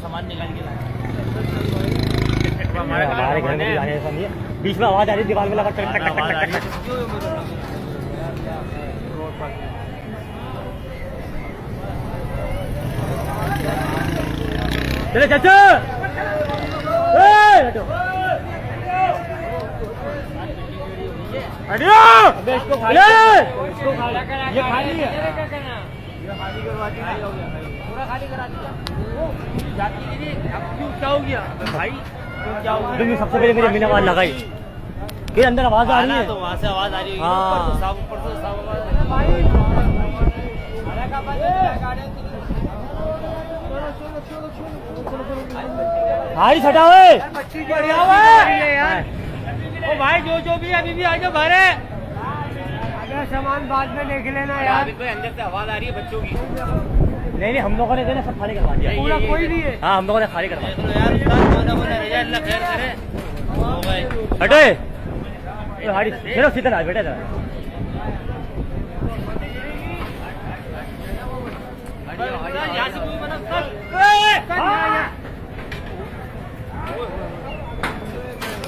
सामान निकाल के हमारे घर में जाने ऐसा नहीं है। बीच में आवाज आ रही दीवार में लगा टक टक टक टक टक। चले चाचा अबे इसको खाली ये खाली है, ये खाली करवा दी, पूरा खाली करा दिया। जाती नहीं, अब क्यों क्या हो गया भाई? क्या हो गया? सबसे पहले मेरी अम्मी ने आवाज लगाई कि अंदर आवाज आ रही है, तो वहाँ से आवाज आ रही है। हाँ। ऊपर से सब आवाज हारी हटाओ बढ़िया यार। ओ भाई जो भी अभी भी आ जाओ बाहर। अगर सामान बाद में देख लेना यार। अभी अंदर से आवाज आ रही है बच्चों की। नहीं हम लोगों ने सब खाली करवा दिया। पूरा कोई नहीं है। हाँ हम लोगों ने खाली करवा दिया। यार अल्लाह खैर करे। हो गए हटे हारी चलो सीधा आ बेटा जरा। यहाँ से कोई बना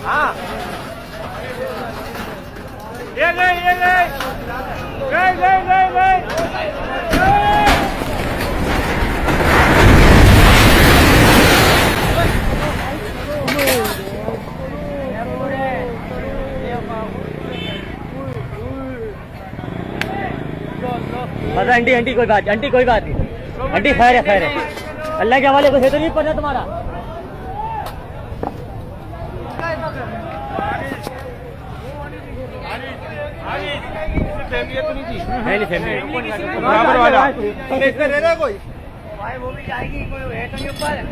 हाँ ये गए बस आंटी कोई बात नहीं आंटी खैर है अल्लाह के हवाले कुछ है तो नहीं पढ़ना तुम्हारा। बराबर वाला कोई भाई वो भी जाएगी, कोई है तो नहीं ऊपर।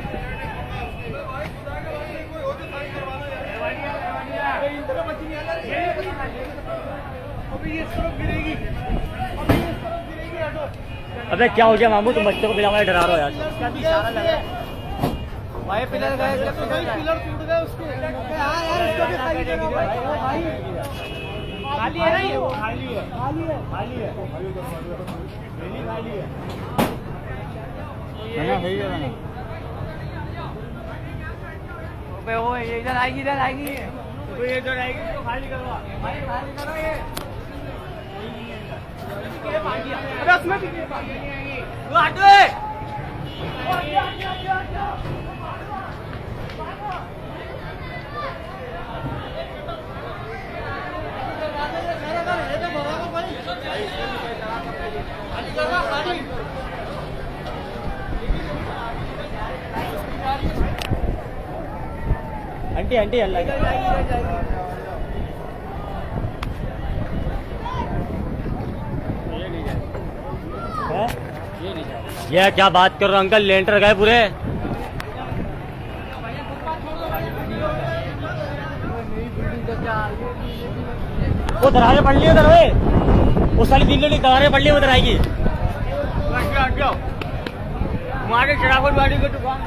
अबे क्या हो गया मामू, तुम बच्चों को बिना डरा रहे हो यार। भाई पिलर गए, पिलर टूट गए उसके। हाँ यार इसको भी खाली करो भाई। खाली है ना ये? खाली है। ना सही है ना। अबे वो इधर आएगी तो ये इधर आएगी तो खाली करवा भाई, खाली करो ये। अबे उसमें भी नहीं आएगी। वो हटो आंटी अल्लाह ये क्या बात कर रहे हो अंकल, लेंटर गए पूरे। वो दरारें पड़ ली उधर, वो सारी दिल्ली दरारें पड़ ली उधर आएगी। हमारे चिरागपुर बाड़ी की दुकान